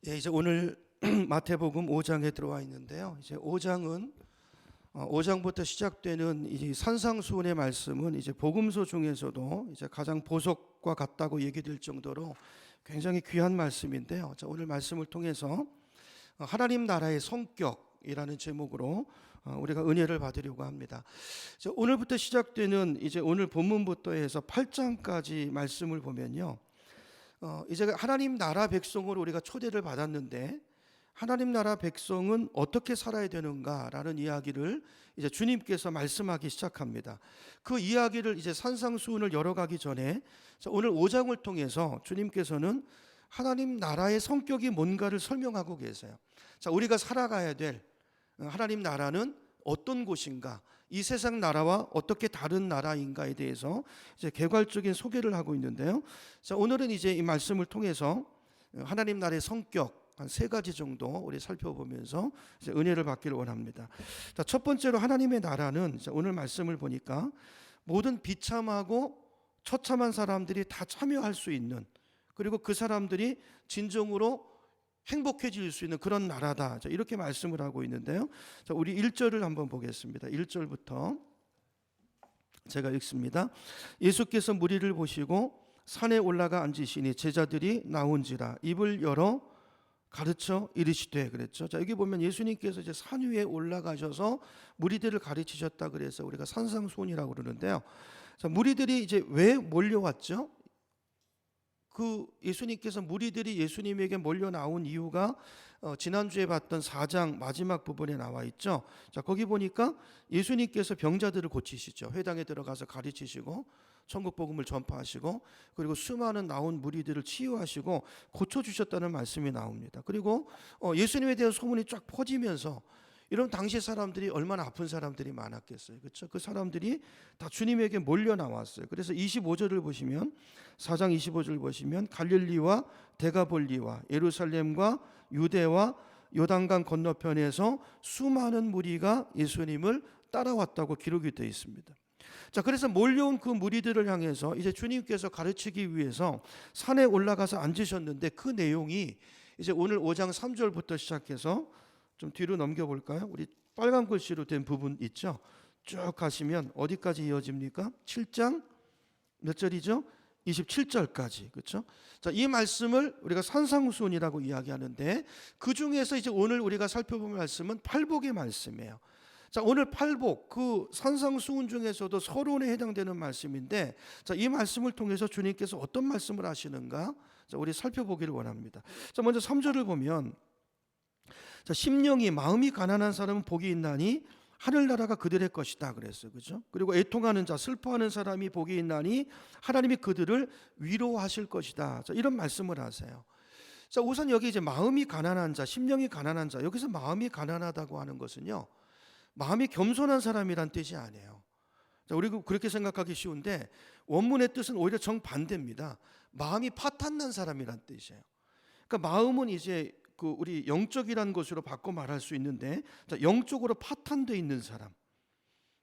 예, 이제 오늘 마태복음 5장에 들어와 있는데요. 이제 5장은 5장부터 시작되는 이 산상수훈의 말씀은 이제 복음서 중에서도 이제 가장 보석과 같다고 얘기될 정도로 굉장히 귀한 말씀인데요. 자, 오늘 말씀을 통해서 하나님 나라의 성격이라는 제목으로 우리가 은혜를 받으려고 합니다. 오늘부터 시작되는 이제 오늘 본문부터 해서 8장까지 말씀을 보면요. 이제 하나님 나라 백성으로 우리가 초대를 받았는데 하나님 나라 백성은 어떻게 살아야 되는가라는 이야기를 이제 주님께서 말씀하기 시작합니다. 그 이야기를 이제 산상수훈을 열어가기 전에 오늘 5장을 통해서 주님께서는 하나님 나라의 성격이 뭔가를 설명하고 계세요. 자, 우리가 살아가야 될 하나님 나라는 어떤 곳인가, 이 세상 나라와 어떻게 다른 나라인가에 대해서 이제 개괄적인 소개를 하고 있는데요. 자, 오늘은 이제 이 말씀을 통해서 하나님 나라의 성격 한 3가지 정도 우리 살펴보면서 이제 은혜를 받기를 원합니다. 자, 첫 번째로 하나님의 나라는 오늘 말씀을 보니까 모든 비참하고 처참한 사람들이 다 참여할 수 있는, 그리고 그 사람들이 진정으로 행복해질 수 있는 그런 나라다. 자, 이렇게 말씀을 하고 있는데요. 자, 우리 1절을 한번 보겠습니다. 1절부터 제가 읽습니다. 예수께서 무리를 보시고 산에 올라가 앉으시니 제자들이 나온지라 입을 열어 가르쳐 이르시되 그랬죠. 자, 여기 보면 예수님께서 이제 산 위에 올라가셔서 무리들을 가르치셨다 그래서 우리가 산상수훈이라고 그러는데요. 자, 무리들이 이제 왜 몰려왔죠? 그 예수님께서 무리들이 예수님에게 몰려 나온 이유가 지난주에 봤던 4장 마지막 부분에 나와 있죠. 자, 거기 보니까 예수님께서 병자들을 고치시죠. 회당에 들어가서 가르치시고 천국 복음을 전파하시고, 그리고 수많은 나온 무리들을 치유하시고 고쳐주셨다는 말씀이 나옵니다. 그리고 예수님에 대한 소문이 쫙 퍼지면서, 이런 당시 사람들이 얼마나 아픈 사람들이 많았겠어요. 그렇죠? 그 사람들이 다 주님에게 몰려 나왔어요. 그래서 25절을 보시면, 4장 25절을 보시면 갈릴리와 데가볼리와 예루살렘과 유대와 요단강 건너편에서 수많은 무리가 예수님을 따라왔다고 기록이 되어 있습니다. 자, 그래서 몰려온 그 무리들을 향해서 이제 주님께서 가르치기 위해서 산에 올라가서 앉으셨는데, 그 내용이 이제 오늘 5장 3절부터 시작해서 좀 뒤로 넘겨볼까요? 우리 빨간 글씨로 된 부분 있죠? 쭉 가시면 어디까지 이어집니까? 7장 몇 절이죠? 27절까지. 그렇죠? 자, 이 말씀을 우리가 산상수훈이라고 이야기하는데, 그 중에서 이제 오늘 우리가 살펴볼 말씀은 팔복의 말씀이에요. 자, 오늘 팔복, 그 산상수훈 중에서도 서론에 해당되는 말씀인데, 자, 이 말씀을 통해서 주님께서 어떤 말씀을 하시는가? 자, 우리 살펴보기를 원합니다. 자, 먼저 3절을 보면, 자, 심령이 마음이 가난한 사람은 복이 있나니 하늘나라가 그들의 것이다 그랬어요. 그죠? 그리고 애통하는 자, 슬퍼하는 사람이 복이 있나니 하나님이 그들을 위로하실 것이다. 자, 이런 말씀을 하세요. 자, 우선 여기 이제 마음이 가난한 자, 심령이 가난한 자, 여기서 마음이 가난하다고 하는 것은요, 마음이 겸손한 사람이란 뜻이 아니에요. 자, 우리 그렇게 생각하기 쉬운데 원문의 뜻은 오히려 정반대입니다. 마음이 파탄난 사람이란 뜻이에요. 그러니까 마음은 이제 그 우리 영적이라는 것으로 바꿔 말할 수 있는데, 자, 영적으로 파탄돼 있는 사람,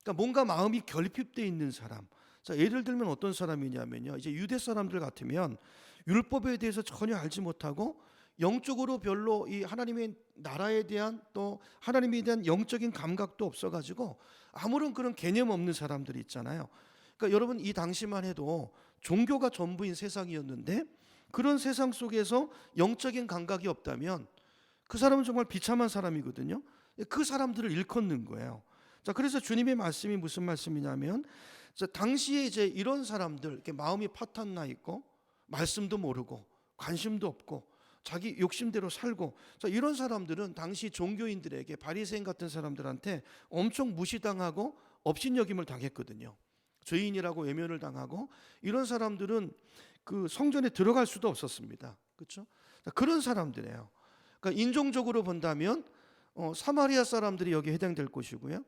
그러니까 뭔가 마음이 결핍돼 있는 사람. 자, 예를 들면 어떤 사람이냐면요, 이제 유대 사람들 같으면 율법에 대해서 전혀 알지 못하고 영적으로 별로 이 하나님의 나라에 대한, 또 하나님에 대한 영적인 감각도 없어가지고 아무런 그런 개념 없는 사람들이 있잖아요. 그러니까 여러분, 이 당시만 해도 종교가 전부인 세상이었는데, 그런 세상 속에서 영적인 감각이 없다면 그 사람은 정말 비참한 사람이거든요. 그 사람들을 일컫는 거예요. 자, 그래서 주님의 말씀이 무슨 말씀이냐면, 자, 당시에 이제 이런 사람들, 이렇게 마음이 파탄나 있고 말씀도 모르고 관심도 없고 자기 욕심대로 살고, 자, 이런 사람들은 당시 종교인들에게, 바리새인 같은 사람들한테 엄청 무시당하고 업신여김을 당했거든요. 죄인이라고 외면을 당하고, 이런 사람들은 그 성전에 들어갈 수도 없었습니다. 그렇죠? 그런 사람들이에요. 그러니까 인종적으로 본다면 사마리아 사람들이 여기 해당될 것이고요.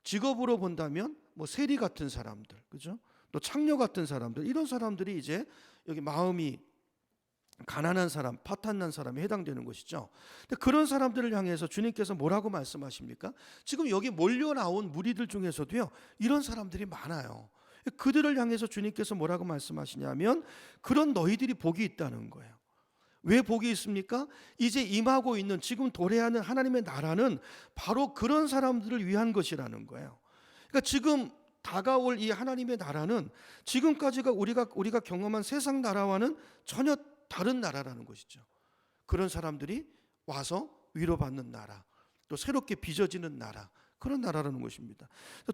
직업으로 본다면 뭐 세리 같은 사람들, 그죠? 또 창녀 같은 사람들, 이런 사람들이 이제 여기 마음이 가난한 사람, 파탄난 사람에 해당되는 것이죠. 근데 그런 사람들을 향해서 주님께서 뭐라고 말씀하십니까? 지금 여기 몰려 나온 무리들 중에서도요, 이런 사람들이 많아요. 그들을 향해서 주님께서 뭐라고 말씀하시냐면, 그런 너희들이 복이 있다는 거예요. 왜 복이 있습니까? 이제 임하고 있는, 지금 도래하는 하나님의 나라는 바로 그런 사람들을 위한 것이라는 거예요. 그러니까 지금 다가올 이 하나님의 나라는 지금까지가 우리가 경험한 세상 나라와는 전혀 다른 나라라는 것이죠. 그런 사람들이 와서 위로받는 나라, 또 새롭게 빚어지는 나라, 그런 나라라는 것입니다.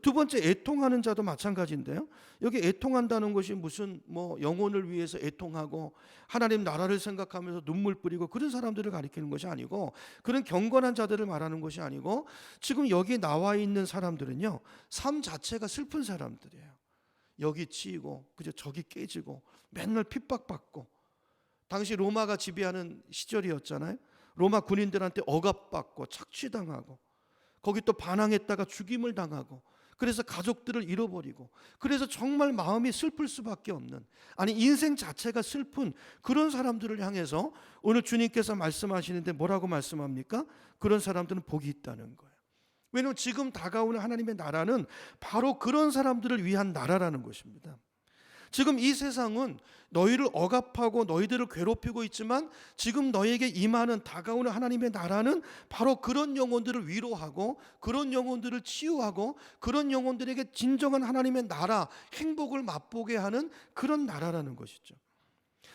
두 번째, 애통하는 자도 마찬가지인데요. 여기 애통한다는 것이 무슨 영혼을 위해서 애통하고 하나님 나라를 생각하면서 눈물 뿌리고 그런 사람들을 가리키는 것이 아니고, 그런 경건한 자들을 말하는 것이 아니고, 지금 여기 나와 있는 사람들은요, 삶 자체가 슬픈 사람들이에요. 여기 치이고 그저 저기 깨지고 맨날 핍박받고, 당시 로마가 지배하는 시절이었잖아요. 로마 군인들한테 억압받고 착취당하고, 거기 또 반항했다가 죽임을 당하고, 그래서 가족들을 잃어버리고, 그래서 정말 마음이 슬플 수밖에 없는, 아니 인생 자체가 슬픈 그런 사람들을 향해서 오늘 주님께서 말씀하시는데 뭐라고 말씀합니까? 그런 사람들은 복이 있다는 거예요. 왜냐하면 지금 다가오는 하나님의 나라는 바로 그런 사람들을 위한 나라라는 것입니다. 지금 이 세상은 너희를 억압하고 너희들을 괴롭히고 있지만, 지금 너에게 임하는 다가오는 하나님의 나라는 바로 그런 영혼들을 위로하고 그런 영혼들을 치유하고 그런 영혼들에게 진정한 하나님의 나라, 행복을 맛보게 하는 그런 나라라는 것이죠.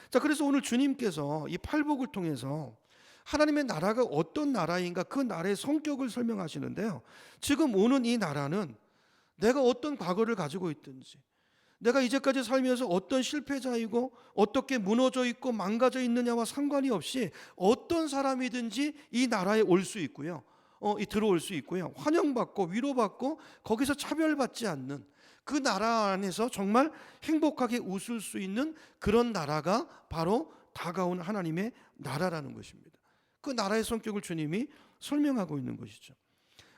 자, 그래서 오늘 주님께서 이 팔복을 통해서 하나님의 나라가 어떤 나라인가, 그 나라의 성격을 설명하시는데요. 지금 오는 이 나라는 내가 어떤 과거를 가지고 있든지, 내가 이제까지 살면서 어떤 실패자이고 어떻게 무너져 있고 망가져 있느냐와 상관이 없이 어떤 사람이든지 이 나라에 올 수 있고요, 들어올 수 있고요, 환영받고 위로받고 거기서 차별받지 않는 그 나라 안에서 정말 행복하게 웃을 수 있는 그런 나라가 바로 다가온 하나님의 나라라는 것입니다. 그 나라의 성격을 주님이 설명하고 있는 것이죠.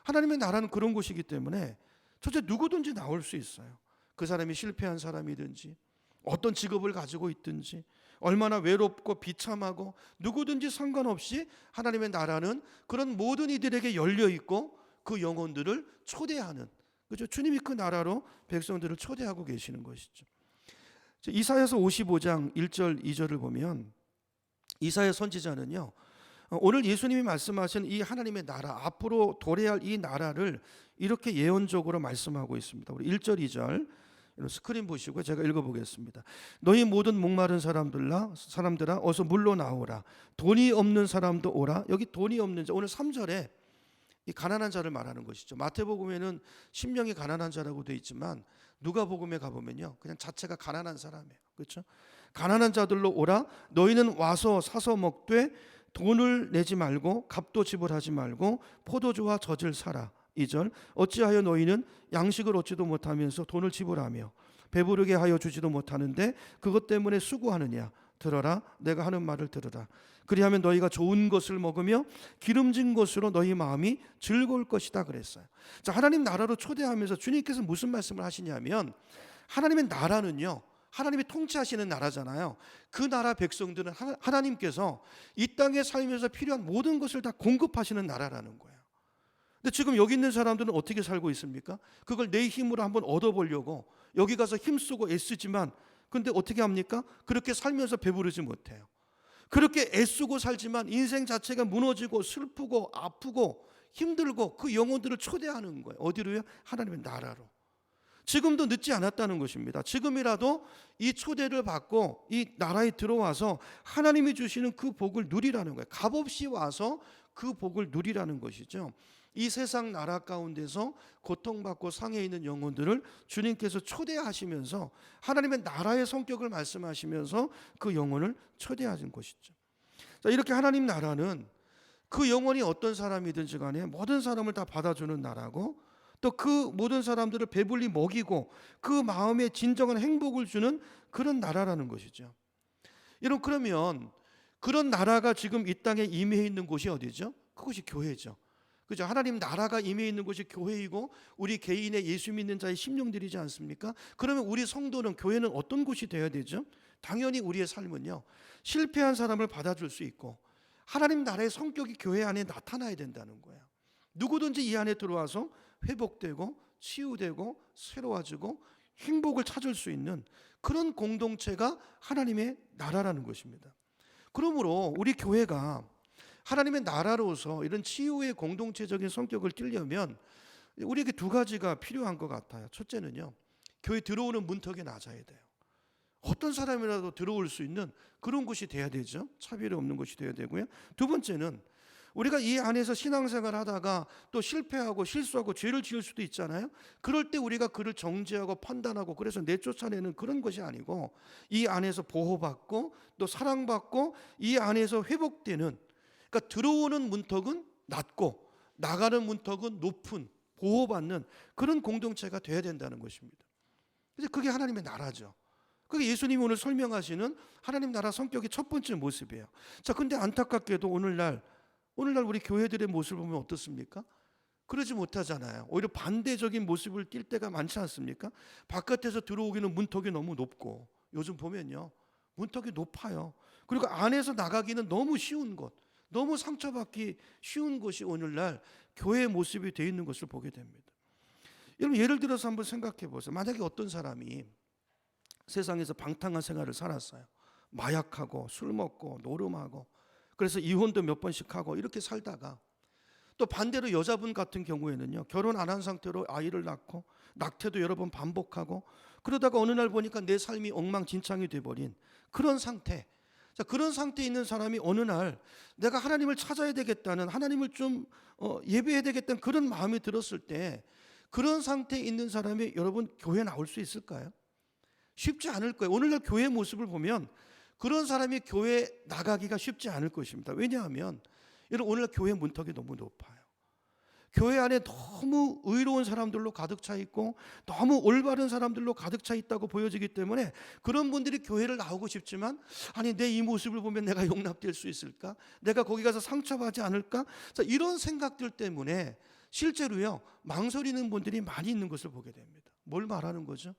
하나님의 나라는 그런 곳이기 때문에 첫째, 누구든지 나올 수 있어요. 그 사람이 실패한 사람이든지 어떤 직업을 가지고 있든지 얼마나 외롭고 비참하고 누구든지 상관없이 하나님의 나라는 그런 모든 이들에게 열려 있고 그 영혼들을 초대하는, 그렇죠? 주님이 그 나라로 백성들을 초대하고 계시는 것이죠. 이사야서 55장 1절 2절을 보면 이사야 선지자는요, 오늘 예수님이 말씀하신 이 하나님의 나라, 앞으로 도래할 이 나라를 이렇게 예언적으로 말씀하고 있습니다. 우리 1절 2절 스크린 보시고 제가 읽어보겠습니다. 너희 모든 목마른 사람들아 어서 물로 나오라. 돈이 없는 사람도 오라. 여기 돈이 없는 자, 오늘 3절에 이 가난한 자를 말하는 것이죠. 마태복음에는 심령이 가난한 자라고 되어 있지만 누가복음에 가보면요, 그냥 자체가 가난한 사람이에요. 그렇죠? 가난한 자들로 오라. 너희는 와서 사서 먹되 돈을 내지 말고 값도 지불하지 말고 포도주와 젖을 사라. 2절, 어찌하여 너희는 양식을 얻지도 못하면서 돈을 지불하며 배부르게 하여 주지도 못하는데 그것 때문에 수고하느냐. 들어라, 내가 하는 말을 들으라. 그리하면 너희가 좋은 것을 먹으며 기름진 것으로 너희 마음이 즐거울 것이다 그랬어요. 자, 하나님 나라로 초대하면서 주님께서 무슨 말씀을 하시냐면, 하나님의 나라는요, 하나님이 통치하시는 나라잖아요. 그 나라 백성들은 하나님께서 이 땅에 살면서 필요한 모든 것을 다 공급하시는 나라라는 거예요. 근데 지금 여기 있는 사람들은 어떻게 살고 있습니까? 그걸 내 힘으로 한번 얻어보려고 여기 가서 힘쓰고 애쓰지만, 근데 어떻게 합니까? 그렇게 살면서 배부르지 못해요. 그렇게 애쓰고 살지만 인생 자체가 무너지고 슬프고 아프고 힘들고 그 영혼들을 초대하는 거예요. 어디로요? 하나님의 나라로. 지금도 늦지 않았다는 것입니다. 지금이라도 이 초대를 받고 이 나라에 들어와서 하나님이 주시는 그 복을 누리라는 거예요. 값없이 와서 그 복을 누리라는 것이죠. 이 세상 나라 가운데서 고통받고 상해 있는 영혼들을 주님께서 초대하시면서 하나님의 나라의 성격을 말씀하시면서 그 영혼을 초대하신 것이죠. 자, 이렇게 하나님 나라는 그 영혼이 어떤 사람이든지 간에 모든 사람을 다 받아주는 나라고, 또 그 모든 사람들을 배불리 먹이고 그 마음에 진정한 행복을 주는 그런 나라라는 것이죠. 여러분, 그러면 그런 나라가 지금 이 땅에 임해 있는 곳이 어디죠? 그것이 교회죠. 그죠? 하나님 나라가 임해 있는 곳이 교회이고 우리 개인의 예수 믿는 자의 심령들이지 않습니까? 그러면 우리 성도는, 교회는 어떤 곳이 되어야 되죠? 당연히 우리의 삶은요, 실패한 사람을 받아줄 수 있고 하나님 나라의 성격이 교회 안에 나타나야 된다는 거예요. 누구든지 이 안에 들어와서 회복되고 치유되고 새로워지고 행복을 찾을 수 있는 그런 공동체가 하나님의 나라라는 것입니다. 그러므로 우리 교회가 하나님의 나라로서 이런 치유의 공동체적인 성격을 띠려면 우리에게 두 가지가 필요한 것 같아요. 첫째는요, 교회 들어오는 문턱이 낮아야 돼요. 어떤 사람이라도 들어올 수 있는 그런 곳이 돼야 되죠. 차별이 없는 곳이 돼야 되고요. 두 번째는 우리가 이 안에서 신앙생활 하다가 또 실패하고 실수하고 죄를 지을 수도 있잖아요. 그럴 때 우리가 그를 정죄하고 판단하고 그래서 내쫓아내는 그런 것이 아니고 이 안에서 보호받고 또 사랑받고 이 안에서 회복되는, 그러니까 들어오는 문턱은 낮고 나가는 문턱은 높은, 보호받는 그런 공동체가 돼야 된다는 것입니다. 그래서 그게 하나님의 나라죠. 그게 예수님이 오늘 설명하시는 하나님 나라 성격의 첫 번째 모습이에요. 자, 근데 안타깝게도 오늘날 우리 교회들의 모습을 보면 어떻습니까? 그러지 못하잖아요. 오히려 반대적인 모습을 띌 때가 많지 않습니까? 바깥에서 들어오기는 문턱이 너무 높고, 요즘 보면요, 문턱이 높아요. 그리고 안에서 나가기는 너무 쉬운 곳, 너무 상처받기 쉬운 곳이 오늘날 교회의 모습이 되어 있는 것을 보게 됩니다. 여러분, 예를 들어서 한번 생각해 보세요. 만약에 어떤 사람이 세상에서 방탕한 생활을 살았어요. 마약하고 술 먹고 노름하고, 그래서 이혼도 몇 번씩 하고 이렇게 살다가, 또 반대로 여자분 같은 경우에는요, 결혼 안 한 상태로 아이를 낳고 낙태도 여러 번 반복하고, 그러다가 어느 날 보니까 내 삶이 엉망진창이 돼버린 그런 상태. 자, 그런 상태에 있는 사람이 어느 날 내가 하나님을 찾아야 되겠다는, 하나님을 좀 예배해야 되겠다는 그런 마음이 들었을 때, 그런 상태에 있는 사람이 여러분 교회 나올 수 있을까요? 쉽지 않을 거예요. 오늘날 교회의 모습을 보면 그런 사람이 교회 나가기가 쉽지 않을 것입니다. 왜냐하면 여러분, 오늘날 교회 문턱이 너무 높아요. 교회 안에 너무 의로운 사람들로 가득 차 있고 너무 올바른 사람들로 가득 차 있다고 보여지기 때문에 그런 분들이 교회를 나오고 싶지만, 아니 내 이 모습을 보면 내가 용납될 수 있을까? 내가 거기 가서 상처받지 않을까? 자, 이런 생각들 때문에 실제로요, 망설이는 분들이 많이 있는 것을 보게 됩니다. 뭘 말하는 거죠?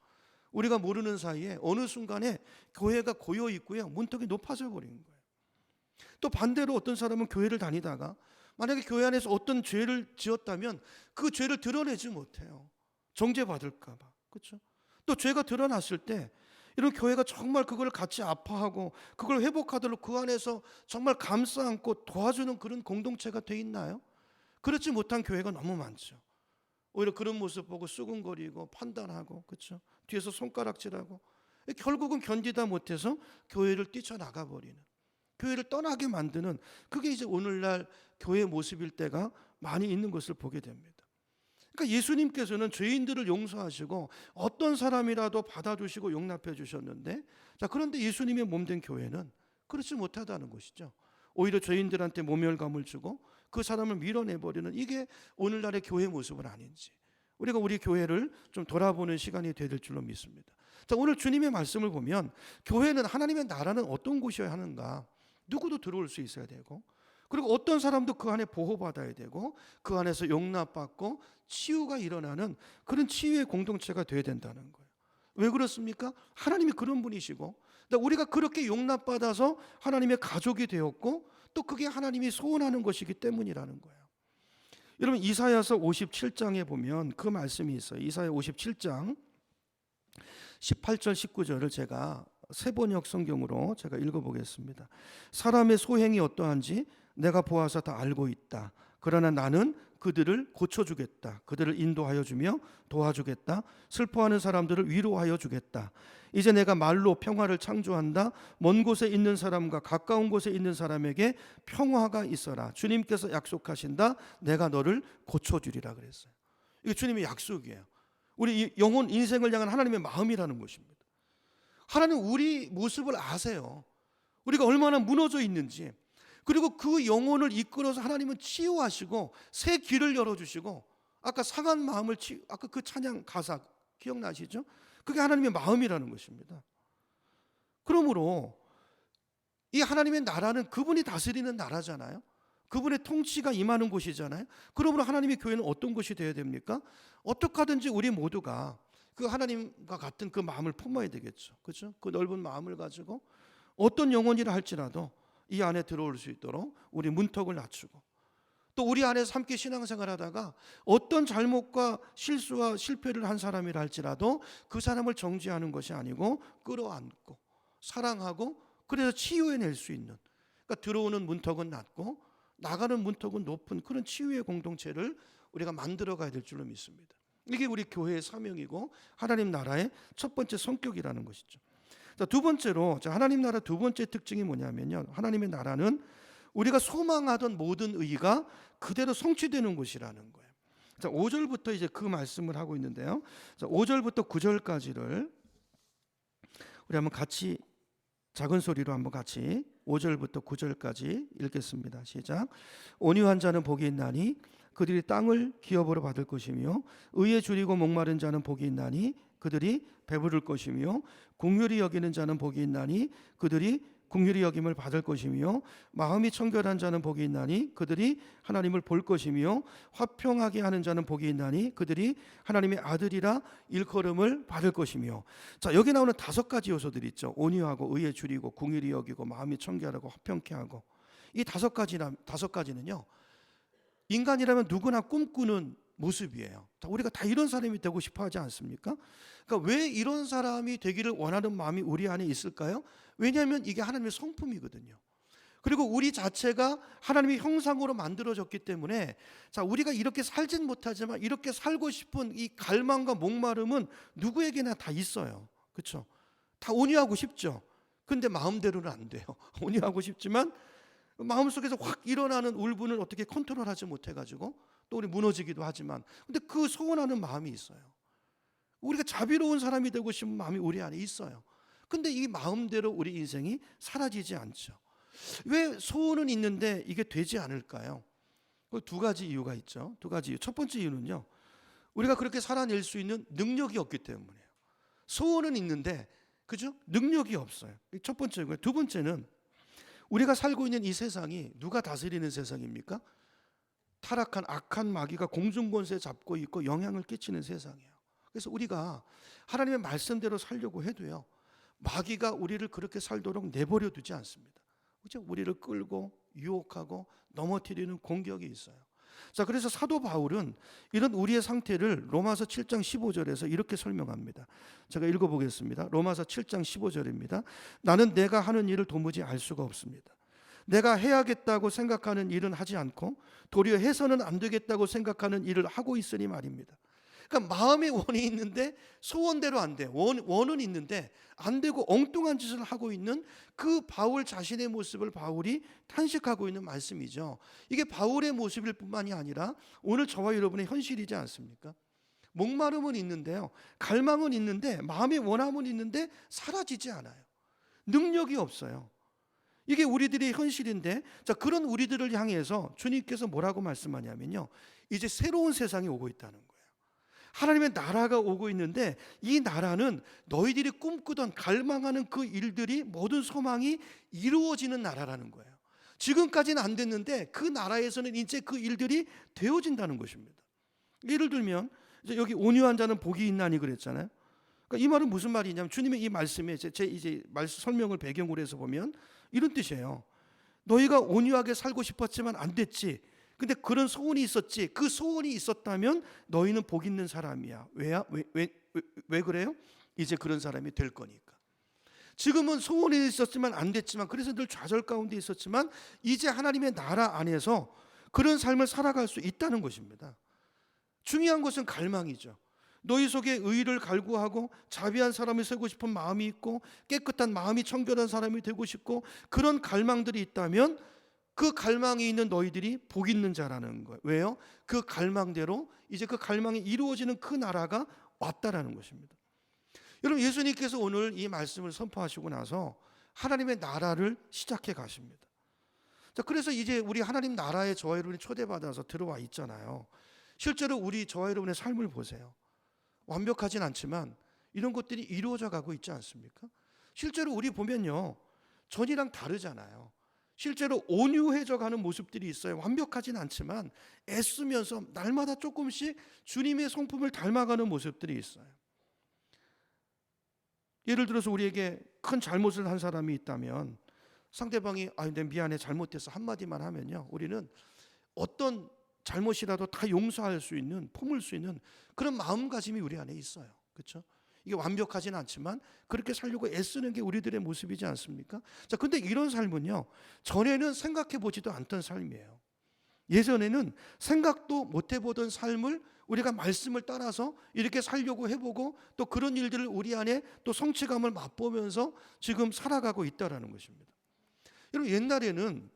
우리가 모르는 사이에 어느 순간에 교회가 고여 있고요, 문턱이 높아져 버린 거예요. 또 반대로 어떤 사람은 교회를 다니다가 만약에 교회 안에서 어떤 죄를 지었다면 그 죄를 드러내지 못해요. 정죄받을까 봐. 그렇죠? 또 죄가 드러났을 때 이런 교회가 정말 그걸 같이 아파하고 그걸 회복하도록 그 안에서 정말 감싸 안고 도와주는 그런 공동체가 돼 있나요? 그렇지 못한 교회가 너무 많죠. 오히려 그런 모습 보고 수군거리고 판단하고, 그렇죠? 뒤에서 손가락질하고, 결국은 견디다 못해서 교회를 뛰쳐나가 버리는, 교회를 떠나게 만드는, 그게 이제 오늘날 교회 모습일 때가 많이 있는 것을 보게 됩니다. 그러니까 예수님께서는 죄인들을 용서하시고 어떤 사람이라도 받아주시고 용납해 주셨는데, 자, 그런데 예수님의 몸된 교회는 그렇지 못하다는 것이죠. 오히려 죄인들한테 모멸감을 주고 그 사람을 밀어내버리는, 이게 오늘날의 교회 모습은 아닌지 우리가 우리 교회를 좀 돌아보는 시간이 될 줄로 믿습니다. 자, 오늘 주님의 말씀을 보면 교회는, 하나님의 나라는 어떤 곳이어야 하는가? 누구도 들어올 수 있어야 되고, 그리고 어떤 사람도 그 안에 보호받아야 되고, 그 안에서 용납받고 치유가 일어나는 그런 치유의 공동체가 되어야 된다는 거예요. 왜 그렇습니까? 하나님이 그런 분이시고, 우리가 그렇게 용납받아서 하나님의 가족이 되었고, 또 그게 하나님이 소원하는 것이기 때문이라는 거예요. 여러분, 이사야서 57장에 보면 그 말씀이 있어요. 이사야 57장 18절 19절을 제가 세번역 성경으로 제가 읽어보겠습니다. 사람의 소행이 어떠한지 내가 보아서 다 알고 있다. 그러나 나는 그들을 고쳐주겠다. 그들을 인도하여 주며 도와주겠다. 슬퍼하는 사람들을 위로하여 주겠다. 이제 내가 말로 평화를 창조한다. 먼 곳에 있는 사람과 가까운 곳에 있는 사람에게 평화가 있어라. 주님께서 약속하신다. 내가 너를 고쳐주리라 그랬어요. 이게 주님의 약속이에요. 우리 영혼 인생을 향한 하나님의 마음이라는 것입니다. 하나님 우리 모습을 아세요. 우리가 얼마나 무너져 있는지. 그리고 그 영혼을 이끌어서 하나님은 치유하시고 새 길을 열어주시고, 아까 상한 마음을 아까 그 찬양 가사 기억나시죠? 그게 하나님의 마음이라는 것입니다. 그러므로 이 하나님의 나라는 그분이 다스리는 나라잖아요. 그분의 통치가 임하는 곳이잖아요. 그러므로 하나님의 교회는 어떤 곳이 되어야 됩니까? 어떻게 하든지 우리 모두가 그 하나님과 같은 그 마음을 품어야 되겠죠. 그렇죠? 그 넓은 마음을 가지고 어떤 영혼이라 할지라도 이 안에 들어올 수 있도록 우리 문턱을 낮추고, 또 우리 안에서 함께 신앙생활 하다가 어떤 잘못과 실수와 실패를 한 사람이라 할지라도 그 사람을 정죄하는 것이 아니고 끌어안고 사랑하고, 그래서 치유해낼 수 있는, 그러니까 들어오는 문턱은 낮고 나가는 문턱은 높은 그런 치유의 공동체를 우리가 만들어 가야 될 줄로 믿습니다. 이게 우리 교회의 사명이고 하나님 나라의 첫 번째 성격이라는 것이죠. 자, 두 번째로 하나님 나라 두 번째 특징이 뭐냐면요, 하나님의 나라는 우리가 소망하던 모든 의가 그대로 성취되는 곳이라는 거예요. 자, 5절부터 이제 그 말씀을 하고 있는데요. 자, 5절부터 9절까지를 우리 한번 같이 작은 소리로 한번 같이 5절부터 9절까지 읽겠습니다. 시작. 온유한 자는 복이 있나니 그들이 땅을 기업으로 받을 것이며 의에 줄이고 목마른 자는 복이 있나니 그들이 배부를 것이며 긍휼히 여기는 자는 복이 있나니 그들이 긍휼히 여김을 받을 것이며 마음이 청결한 자는 복이 있나니 그들이 하나님을 볼 것이며 화평하게 하는 자는 복이 있나니 그들이 하나님의 아들이라 일컬음을 받을 것이며. 자, 여기 나오는 5가지 요소들이 있죠. 온유하고 의에 줄이고 긍휼히 여기고 마음이 청결하고 화평케 하고. 이 5가지는요, 인간이라면 누구나 꿈꾸는 모습이에요. 우리가 다 이런 사람이 되고 싶어 하지 않습니까? 그러니까 왜 이런 사람이 되기를 원하는 마음이 우리 안에 있을까요? 왜냐하면 이게 하나님의 성품이거든요. 그리고 우리 자체가 하나님의 형상으로 만들어졌기 때문에, 자, 우리가 이렇게 살진 못하지만 이렇게 살고 싶은 이 갈망과 목마름은 누구에게나 다 있어요. 그렇죠? 다 온유하고 싶죠. 근데 마음대로는 안 돼요. 온유하고 싶지만 마음속에서 확 일어나는 울분을 어떻게 컨트롤하지 못해가지고 또 우리 무너지기도 하지만, 근데 그 소원하는 마음이 있어요. 우리가 자비로운 사람이 되고 싶은 마음이 우리 안에 있어요. 근데 이 마음대로 우리 인생이 사라지지 않죠. 왜 소원은 있는데 이게 되지 않을까요? 그 2가지 이유가 있죠. 2가지 이유. 첫 번째 이유는요, 우리가 그렇게 살아낼 수 있는 능력이 없기 때문이에요. 소원은 있는데, 그죠? 능력이 없어요. 첫 번째고요. 두 번째는 우리가 살고 있는 이 세상이 누가 다스리는 세상입니까? 타락한 악한 마귀가 공중권세 잡고 있고 영향을 끼치는 세상이에요. 그래서 우리가 하나님의 말씀대로 살려고 해도요, 마귀가 우리를 그렇게 살도록 내버려 두지 않습니다. 그렇죠? 우리를 끌고 유혹하고 넘어뜨리는 공격이 있어요. 자, 그래서 사도 바울은 이런 우리의 상태를 로마서 7장 15절에서 이렇게 설명합니다. 제가 읽어보겠습니다. 로마서 7장 15절입니다. 나는 내가 하는 일을 도무지 알 수가 없습니다. 내가 해야겠다고 생각하는 일은 하지 않고 도리어 해서는 안 되겠다고 생각하는 일을 하고 있으니 말입니다. 그러니까 마음의 원이 있는데 소원대로 안 돼. 원은 있는데 안 되고 엉뚱한 짓을 하고 있는 그 바울 자신의 모습을 바울이 탄식하고 있는 말씀이죠. 이게 바울의 모습일 뿐만이 아니라 오늘 저와 여러분의 현실이지 않습니까? 목마름은 있는데요, 갈망은 있는데, 마음의 원함은 있는데 사라지지 않아요. 능력이 없어요. 이게 우리들의 현실인데, 자, 그런 우리들을 향해서 주님께서 뭐라고 말씀하냐면요, 이제 새로운 세상이 오고 있다는 거예요. 하나님의 나라가 오고 있는데, 이 나라는 너희들이 꿈꾸던 갈망하는 그 일들이 모든 소망이 이루어지는 나라라는 거예요. 지금까지는 안 됐는데 그 나라에서는 이제 그 일들이 되어진다는 것입니다. 예를 들면 이제 여기 온유한 자는 복이 있나니 그랬잖아요. 그러니까 이 말은 무슨 말이냐면, 주님의 이 말씀에 제 이제 말씀 설명을 배경으로 해서 보면 이런 뜻이에요. 너희가 온유하게 살고 싶었지만 안 됐지. 근데 그런 소원이 있었지. 그 소원이 있었다면 너희는 복 있는 사람이야. 왜 그래요? 이제 그런 사람이 될 거니까. 지금은 소원이 있었지만 안 됐지만, 그래서 늘 좌절 가운데 있었지만 이제 하나님의 나라 안에서 그런 삶을 살아갈 수 있다는 것입니다. 중요한 것은 갈망이죠. 너희 속에 의를 갈구하고 자비한 사람이 되고 싶은 마음이 있고 깨끗한 마음이 청결한 사람이 되고 싶고 그런 갈망들이 있다면 그 갈망이 있는 너희들이 복 있는 자라는 거예요. 왜요? 그 갈망대로 이제 그 갈망이 이루어지는 그 나라가 왔다라는 것입니다. 여러분, 예수님께서 오늘 이 말씀을 선포하시고 나서 하나님의 나라를 시작해 가십니다. 자, 그래서 이제 우리 하나님 나라에 저와 여러분이 초대받아서 들어와 있잖아요. 실제로 우리 저와 여러분의 삶을 보세요. 완벽하진 않지만 이런 것들이 이루어져 가고 있지 않습니까? 실제로 우리 보면요, 전이랑 다르잖아요. 실제로 온유해져 가는 모습들이 있어요. 완벽하진 않지만 애쓰면서 날마다 조금씩 주님의 성품을 닮아가는 모습들이 있어요. 예를 들어서 우리에게 큰 잘못을 한 사람이 있다면 상대방이 내 미안해, 잘못했어 한마디만 하면요, 우리는 어떤 잘못이라도 다 용서할 수 있는, 품을 수 있는 그런 마음가짐이 우리 안에 있어요. 그렇죠? 이게 완벽하진 않지만 그렇게 살려고 애쓰는 게 우리들의 모습이지 않습니까? 자, 근데 이런 삶은요, 전에는 생각해 보지도 않던 삶이에요. 예전에는 생각도 못 해보던 삶을 우리가 말씀을 따라서 이렇게 살려고 해보고 또 그런 일들을 우리 안에 또 성취감을 맛보면서 지금 살아가고 있다라는 것입니다. 여러분, 옛날에는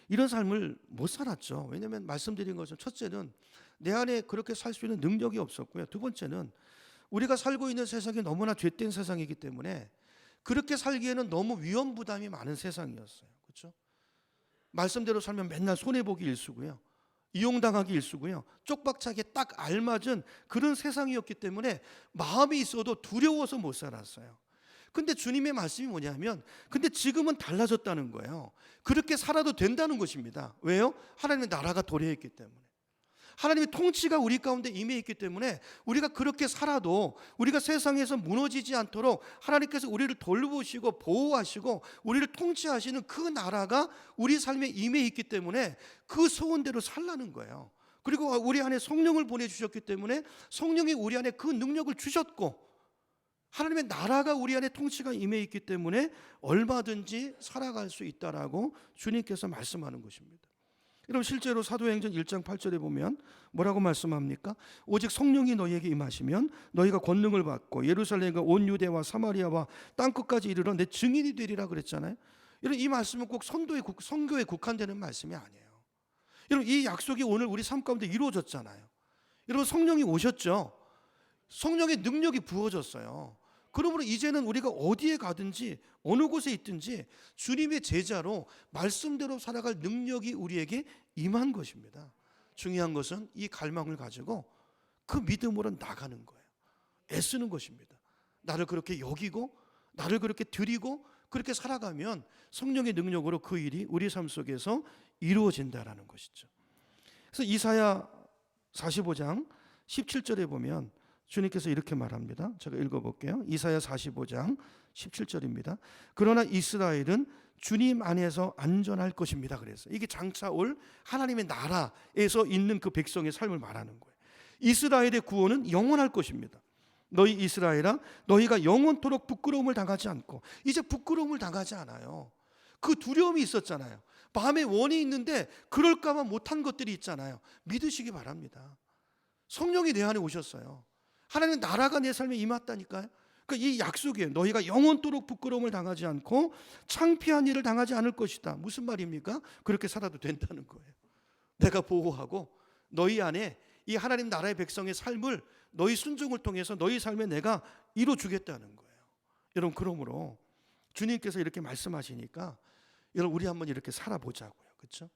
이런 삶을 못 살았죠. 왜냐하면 말씀드린 것처럼 첫째는 내 안에 그렇게 살 수 있는 능력이 없었고요. 두 번째는 우리가 살고 있는 세상이 너무나 죄된 세상이기 때문에 그렇게 살기에는 너무 위험 부담이 많은 세상이었어요. 그렇죠? 말씀대로 살면 맨날 손해보기 일쑤고요, 이용당하기 일쑤고요, 쪽박차게 딱 알맞은 그런 세상이었기 때문에 마음이 있어도 두려워서 못 살았어요. 근데 주님의 말씀이 뭐냐면, 근데 지금은 달라졌다는 거예요. 그렇게 살아도 된다는 것입니다. 왜요? 하나님의 나라가 도래했기 때문에, 하나님의 통치가 우리 가운데 임해 있기 때문에 우리가 그렇게 살아도 우리가 세상에서 무너지지 않도록 하나님께서 우리를 돌보시고 보호하시고 우리를 통치하시는 그 나라가 우리 삶에 임해 있기 때문에 그 소원대로 살라는 거예요. 그리고 우리 안에 성령을 보내주셨기 때문에 성령이 우리 안에 그 능력을 주셨고, 하나님의 나라가 우리 안에 통치가 임해 있기 때문에 얼마든지 살아갈 수 있다라고 주님께서 말씀하는 것입니다. 여러분, 실제로 사도행전 1장 8절에 보면 뭐라고 말씀합니까? 오직 성령이 너희에게 임하시면 너희가 권능을 받고 예루살렘과 온 유대와 사마리아와 땅끝까지 이르러 내 증인이 되리라 그랬잖아요. 여러분, 이 말씀은 꼭 선교에 국한되는 말씀이 아니에요. 여러분, 이 약속이 오늘 우리 삶 가운데 이루어졌잖아요. 여러분, 성령이 오셨죠. 성령의 능력이 부어졌어요. 그러므로 이제는 우리가 어디에 가든지 어느 곳에 있든지 주님의 제자로 말씀대로 살아갈 능력이 우리에게 임한 것입니다. 중요한 것은 이 갈망을 가지고 그 믿음으로 나가는 거예요. 애쓰는 것입니다. 나를 그렇게 여기고 나를 그렇게 드리고 그렇게 살아가면 성령의 능력으로 그 일이 우리 삶 속에서 이루어진다라는 것이죠. 그래서 이사야 45장 17절에 보면 주님께서 이렇게 말합니다. 제가 읽어볼게요. 이사야 45장 17절입니다. 그러나 이스라엘은 주님 안에서 안전할 것입니다. 그래서 이게 장차 올 하나님의 나라에서 있는 그 백성의 삶을 말하는 거예요. 이스라엘의 구원은 영원할 것입니다. 너희 이스라엘아, 너희가 영원토록 부끄러움을 당하지 않고, 이제 부끄러움을 당하지 않아요. 그 두려움이 있었잖아요. 마음에 원이 있는데 그럴까 봐 못한 것들이 있잖아요. 믿으시기 바랍니다. 성령이 내 안에 오셨어요. 하나님의 나라가 내 삶에 임했다니까요. 그러니까 이 약속이에요. 너희가 영원토록 부끄러움을 당하지 않고 창피한 일을 당하지 않을 것이다. 무슨 말입니까? 그렇게 살아도 된다는 거예요. 내가 보호하고 너희 안에 이 하나님 나라의 백성의 삶을 너희 순종을 통해서 너희 삶에 내가 이루어주겠다는 거예요. 여러분, 그러므로 주님께서 이렇게 말씀하시니까 여러분, 우리 한번 이렇게 살아보자고요. 그렇죠?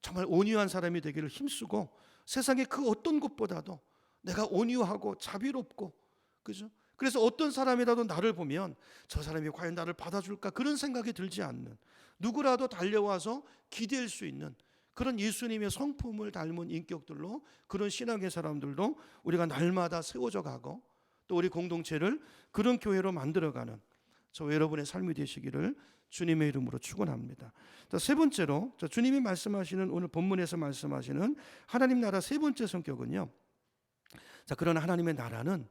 정말 온유한 사람이 되기를 힘쓰고 세상의 그 어떤 것보다도 내가 온유하고 자비롭고, 그죠? 그래서 어떤 사람이라도 나를 보면 저 사람이 과연 나를 받아줄까 그런 생각이 들지 않는, 누구라도 달려와서 기댈 수 있는 그런 예수님의 성품을 닮은 인격들로, 그런 신앙의 사람들로 우리가 날마다 세워져 가고 또 우리 공동체를 그런 교회로 만들어가는 저 여러분의 삶이 되시기를 주님의 이름으로 축원합니다. 자, 세 번째로 주님이 말씀하시는, 오늘 본문에서 말씀하시는 하나님 나라 세 번째 성격은요, 자, 그러나 하나님의 나라는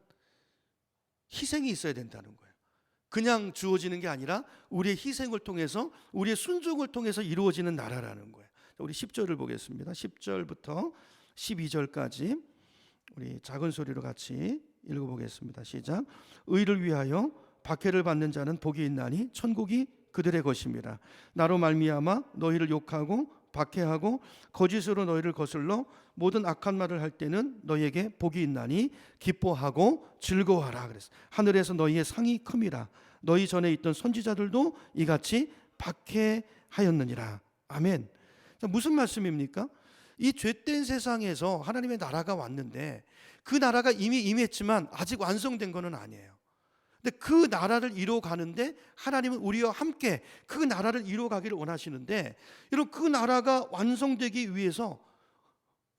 희생이 있어야 된다는 거예요. 그냥 주어지는 게 아니라 우리의 희생을 통해서, 우리의 순종을 통해서 이루어지는 나라라는 거예요. 우리 10절을 보겠습니다. 10절부터 12절까지 우리 작은 소리로 같이 읽어보겠습니다. 시작. 의를 위하여 박해를 받는 자는 복이 있나니 천국이 그들의 것입니다. 나로 말미암아 너희를 욕하고 박해하고 거짓으로 너희를 거슬러 모든 악한 말을 할 때는 너희에게 복이 있나니 기뻐하고 즐거워하라. 그랬어. 하늘에서 너희의 상이 큼이라. 너희 전에 있던 선지자들도 이같이 박해하였느니라. 아멘. 무슨 말씀입니까? 이 죄된 세상에서 하나님의 나라가 왔는데 그 나라가 이미 임했지만 아직 완성된 것은 아니에요. 근데 그 나라를 이루어가는데 하나님은 우리와 함께 그 나라를 이루어가기를 원하시는데, 여러분, 그 나라가 완성되기 위해서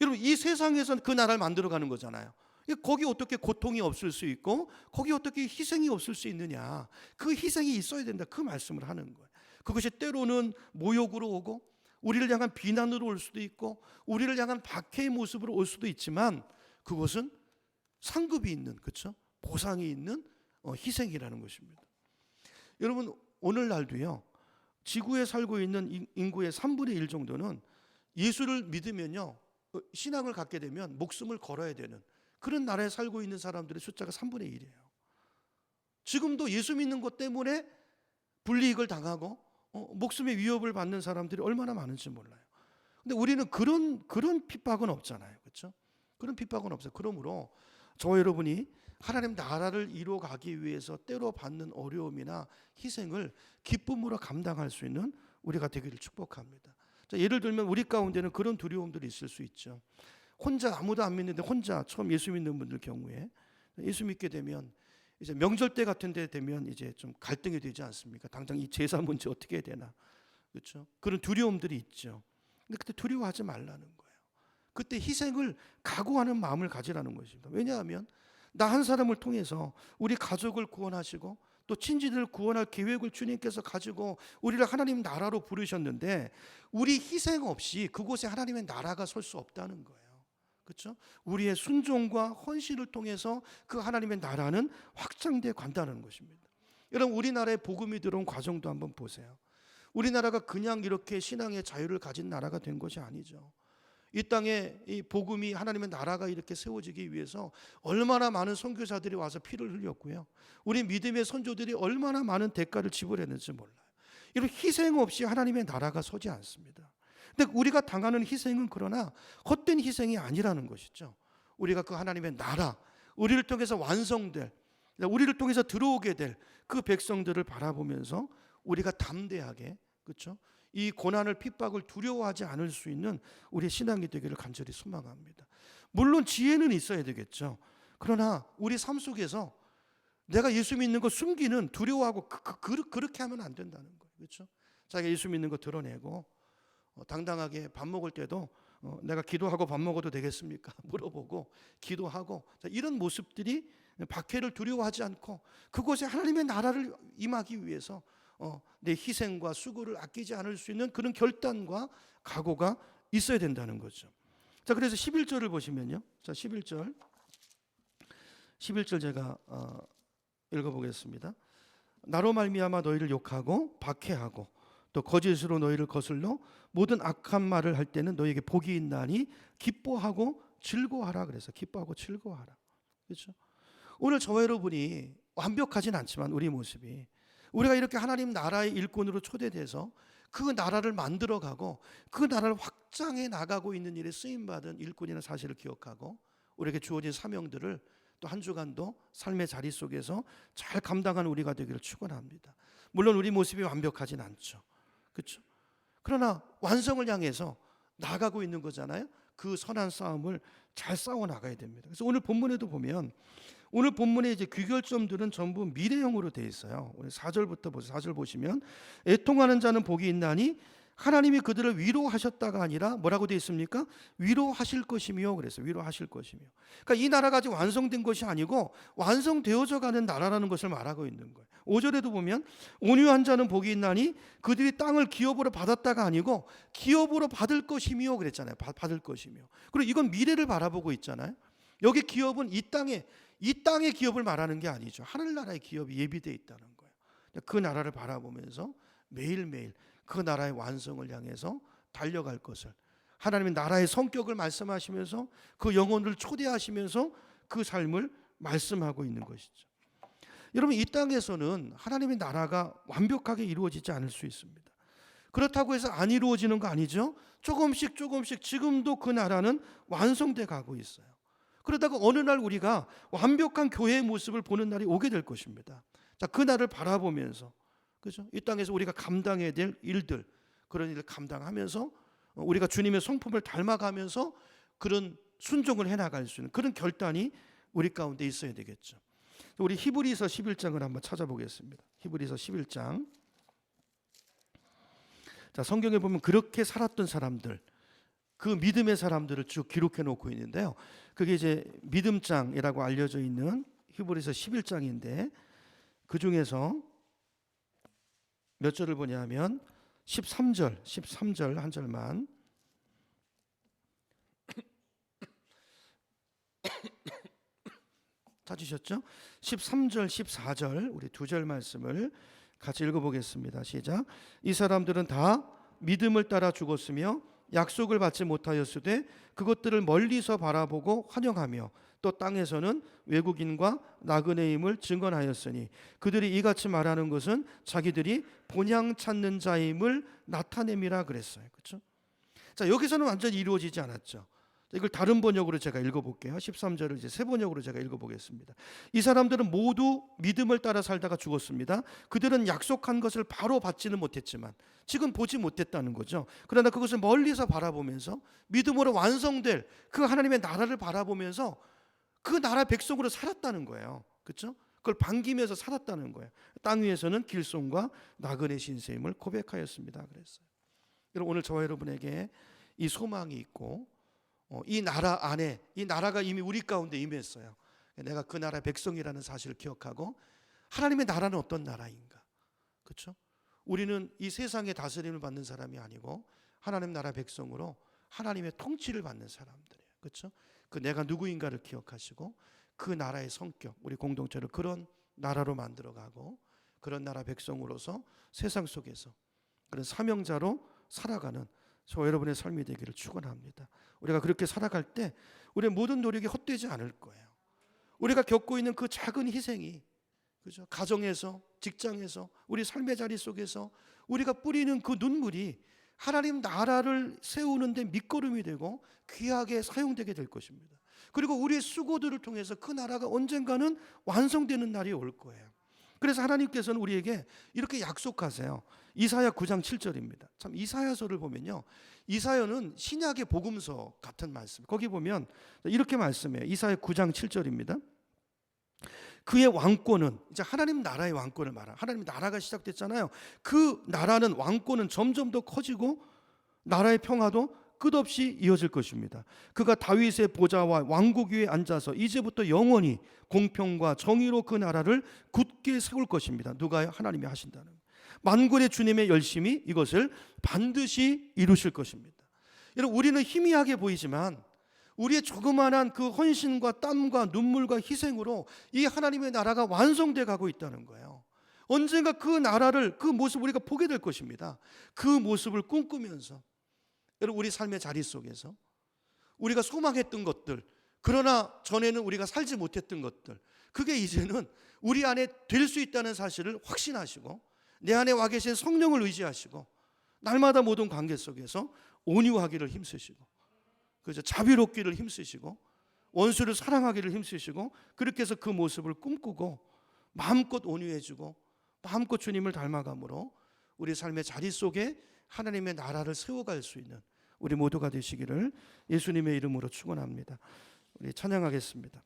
여러분 이 세상에서 그 나라를 만들어가는 거잖아요. 거기 어떻게 고통이 없을 수 있고 거기 어떻게 희생이 없을 수 있느냐. 그 희생이 있어야 된다, 그 말씀을 하는 거예요. 그것이 때로는 모욕으로 오고 우리를 향한 비난으로 올 수도 있고 우리를 향한 박해의 모습으로 올 수도 있지만 그것은 상급이 있는, 그렇죠? 보상이 있는 희생이라는 것입니다. 여러분, 오늘날도요, 지구에 살고 있는 인구의 3분의 1 정도는 예수를 믿으면요, 신앙을 갖게 되면 목숨을 걸어야 되는 그런 나라에 살고 있는 사람들의 숫자가 3분의 1이에요. 지금도 예수 믿는 것 때문에 불이익을 당하고 목숨의 위협을 받는 사람들이 얼마나 많은지 몰라요. 근데 우리는 그런 핍박은 없잖아요. 그렇죠? 그런 핍박은 없어요. 그러므로 저와 여러분이 하나님 나라를 이루어가기 위해서 때로 받는 어려움이나 희생을 기쁨으로 감당할 수 있는 우리가 되기를 축복합니다. 자, 예를 들면 우리 가운데는 그런 두려움들이 있을 수 있죠. 혼자 아무도 안 믿는데 혼자 처음 예수 믿는 분들 경우에 예수 믿게 되면 이제 명절 때 같은 데 되면 이제 좀 갈등이 되지 않습니까? 당장 이 제사 문제 어떻게 해야 되나, 그렇죠? 그런 두려움들이 있죠. 근데 그때 두려워하지 말라는 거예요. 그때 희생을 각오하는 마음을 가지라는 것입니다. 왜냐하면 나 한 사람을 통해서 우리 가족을 구원하시고 또 친지들을 구원할 계획을 주님께서 가지고 우리를 하나님 나라로 부르셨는데 우리 희생 없이 그곳에 하나님의 나라가 설 수 없다는 거예요. 그렇죠? 우리의 순종과 헌신을 통해서 그 하나님의 나라는 확장돼 간다는 것입니다. 여러분, 우리나라에 복음이 들어온 과정도 한번 보세요. 우리나라가 그냥 이렇게 신앙의 자유를 가진 나라가 된 것이 아니죠. 이 땅에 이 복음이 하나님의 나라가 이렇게 세워지기 위해서 얼마나 많은 선교사들이 와서 피를 흘렸고요. 우리 믿음의 선조들이 얼마나 많은 대가를 지불했는지 몰라요. 이런 희생 없이 하나님의 나라가 서지 않습니다. 근데 우리가 당하는 희생은 그러나 헛된 희생이 아니라는 것이죠. 우리가 그 하나님의 나라, 우리를 통해서 완성될, 우리를 통해서 들어오게 될 그 백성들을 바라보면서 우리가 담대하게, 그렇죠? 이 고난을 핍박을 두려워하지 않을 수 있는 우리의 신앙이 되기를 간절히 소망합니다. 물론 지혜는 있어야 되겠죠. 그러나 우리 삶 속에서 내가 예수 믿는 거 숨기는, 두려워하고 그렇게 하면 안 된다는 거예요. 그렇죠? 자기가 예수 믿는 거 드러내고 당당하게 밥 먹을 때도 내가 기도하고 밥 먹어도 되겠습니까? 물어보고 기도하고, 이런 모습들이 박해를 두려워하지 않고 그곳에 하나님의 나라를 임하기 위해서 내 희생과 수고를 아끼지 않을 수 있는 그런 결단과 각오가 있어야 된다는 거죠. 자, 그래서 11절을 보시면요. 자, 11절 제가 읽어보겠습니다. 나로 말미암아 너희를 욕하고 박해하고 또 거짓으로 너희를 거슬러 모든 악한 말을 할 때는 너희에게 복이 있나니 기뻐하고 즐거워하라. 그래서 기뻐하고 즐거워하라. 그렇죠? 오늘 저와 여러분이 완벽하진 않지만 우리 모습이, 우리가 이렇게 하나님 나라의 일꾼으로 초대돼서 그 나라를 만들어가고 그 나라를 확장해 나가고 있는 일에 쓰임받은 일꾼이라는 사실을 기억하고 우리에게 주어진 사명들을 또 한 주간도 삶의 자리 속에서 잘 감당하는 우리가 되기를 축원합니다. 물론 우리 모습이 완벽하진 않죠. 그렇죠? 그러나 완성을 향해서 나가고 있는 거잖아요. 그 선한 싸움을 잘 싸워 나가야 됩니다. 그래서 오늘 본문에도 보면, 오늘 본문의 이제 귀결점들은 전부 미래형으로 되어 있어요. 오늘 4절부터 보세요. 4절 보시면 애통하는 자는 복이 있나니 하나님이 그들을 위로하셨다가 아니라 뭐라고 되어 있습니까? 위로하실 것이며. 그래서 위로하실 것이며. 그러니까 이 나라가 아직 완성된 것이 아니고 완성되어져 가는 나라라는 것을 말하고 있는 거예요. 5절에도 보면 온유한 자는 복이 있나니 그들이 땅을 기업으로 받았다가 아니고 기업으로 받을 것이며 그랬잖아요. 받을 것이며. 그리고 이건 미래를 바라보고 있잖아요. 여기 기업은 이 땅의 기업을 말하는 게 아니죠. 하늘나라의 기업이 예비되어 있다는 거예요. 그 나라를 바라보면서 매일매일 그 나라의 완성을 향해서 달려갈 것을, 하나님의 나라의 성격을 말씀하시면서 그 영혼을 초대하시면서 그 삶을 말씀하고 있는 것이죠. 여러분, 이 땅에서는 하나님의 나라가 완벽하게 이루어지지 않을 수 있습니다. 그렇다고 해서 안 이루어지는 거 아니죠. 조금씩 지금도 그 나라는 완성돼 가고 있어요. 그러다가 어느 날 우리가 완벽한 교회의 모습을 보는 날이 오게 될 것입니다. 자, 그 날을 바라보면서, 그렇죠? 이 땅에서 우리가 감당해야 될 일들, 그런 일을 감당하면서 우리가 주님의 성품을 닮아가면서 그런 순종을 해나갈 수 있는 그런 결단이 우리 가운데 있어야 되겠죠. 우리 히브리서 11장을 한번 찾아보겠습니다. 히브리서 11장. 자, 성경에 보면 그렇게 살았던 사람들, 그 믿음의 사람들을 쭉 기록해 놓고 있는데요. 그게 이제 믿음장이라고 알려져 있는 히브리서 11장인데 그 중에서 몇 절을 보냐면 13절 한 절만. 찾으셨죠? 13절 14절 우리 두 절 말씀을 같이 읽어보겠습니다. 시작. 이 사람들은 다 믿음을 따라 죽었으며 약속을 받지 못하였으되 그것들을 멀리서 바라보고 환영하며 또 땅에서는 외국인과 나그네임을 증언하였으니 그들이 이같이 말하는 것은 자기들이 본향 찾는 자임을 나타냄이라 그랬어요. 그렇죠? 자, 여기서는 완전히 이루어지지 않았죠. 이걸 다른 번역으로 제가 읽어볼게요. 13절을 이제 새 번역으로 제가 읽어보겠습니다. 이 사람들은 모두 믿음을 따라 살다가 죽었습니다. 그들은 약속한 것을 바로 받지는 못했지만 지금 보지 못했다는 거죠. 그러나 그것을 멀리서 바라보면서 믿음으로 완성될 그 하나님의 나라를 바라보면서 그 나라 백성으로 살았다는 거예요. 그렇죠? 그걸 반기면서 살았다는 거예요. 땅 위에서는 길손과 나그네 신세임을 고백하였습니다. 그랬어요. 여러분, 오늘 저와 여러분에게 이 소망이 있고 이 나라 안에, 이 나라가 이미 우리 가운데 임했어요. 내가 그 나라 백성이라는 사실을 기억하고 하나님의 나라는 어떤 나라인가? 그렇죠? 우리는 이 세상의 다스림을 받는 사람이 아니고 하나님 나라 백성으로 하나님의 통치를 받는 사람들이에요. 그렇죠? 그 내가 누구인가를 기억하시고 그 나라의 성격, 우리 공동체를 그런 나라로 만들어가고 그런 나라 백성으로서 세상 속에서 그런 사명자로 살아가는 저 여러분의 삶이 되기를 축원합니다. 우리가 그렇게 살아갈 때 우리의 모든 노력이 헛되지 않을 거예요. 우리가 겪고 있는 그 작은 희생이, 그죠? 가정에서, 직장에서, 우리 삶의 자리 속에서 우리가 뿌리는 그 눈물이 하나님 나라를 세우는데 밑거름이 되고 귀하게 사용되게 될 것입니다. 그리고 우리의 수고들을 통해서 그 나라가 언젠가는 완성되는 날이 올 거예요. 그래서 하나님께서는 우리에게 이렇게 약속하세요. 이사야 9장 7절입니다. 참 이사야서를 보면요, 이사야는 신약의 복음서 같은 말씀. 거기 보면 이렇게 말씀해요. 이사야 9장 7절입니다. 그의 왕권은, 이제 하나님 나라의 왕권을 말하는, 하나님 나라가 시작됐잖아요. 그 나라는, 왕권은 점점 더 커지고 나라의 평화도 끝없이 이어질 것입니다. 그가 다윗의 보좌와 왕국 위에 앉아서 이제부터 영원히 공평과 정의로 그 나라를 굳게 세울 것입니다. 누가요? 하나님이 하신다는 거예요. 만군의 주님의 열심히 이것을 반드시 이루실 것입니다. 여러분, 우리는 희미하게 보이지만 우리의 조그만한 그 헌신과 땀과 눈물과 희생으로 이 하나님의 나라가 완성돼 가고 있다는 거예요. 언젠가 그 나라를, 그 모습을 우리가 보게 될 것입니다. 그 모습을 꿈꾸면서 여러분, 우리 삶의 자리 속에서 우리가 소망했던 것들, 그러나 전에는 우리가 살지 못했던 것들, 그게 이제는 우리 안에 될 수 있다는 사실을 확신하시고 내 안에 와 계신 성령을 의지하시고 날마다 모든 관계 속에서 온유하기를 힘쓰시고, 그죠? 자비롭기를 힘쓰시고 원수를 사랑하기를 힘쓰시고, 그렇게 해서 그 모습을 꿈꾸고 마음껏 온유해지고 마음껏 주님을 닮아감으로 우리 삶의 자리 속에 하나님의 나라를 세워갈 수 있는 우리 모두가 되시기를 예수님의 이름으로 축원합니다. 우리 찬양하겠습니다.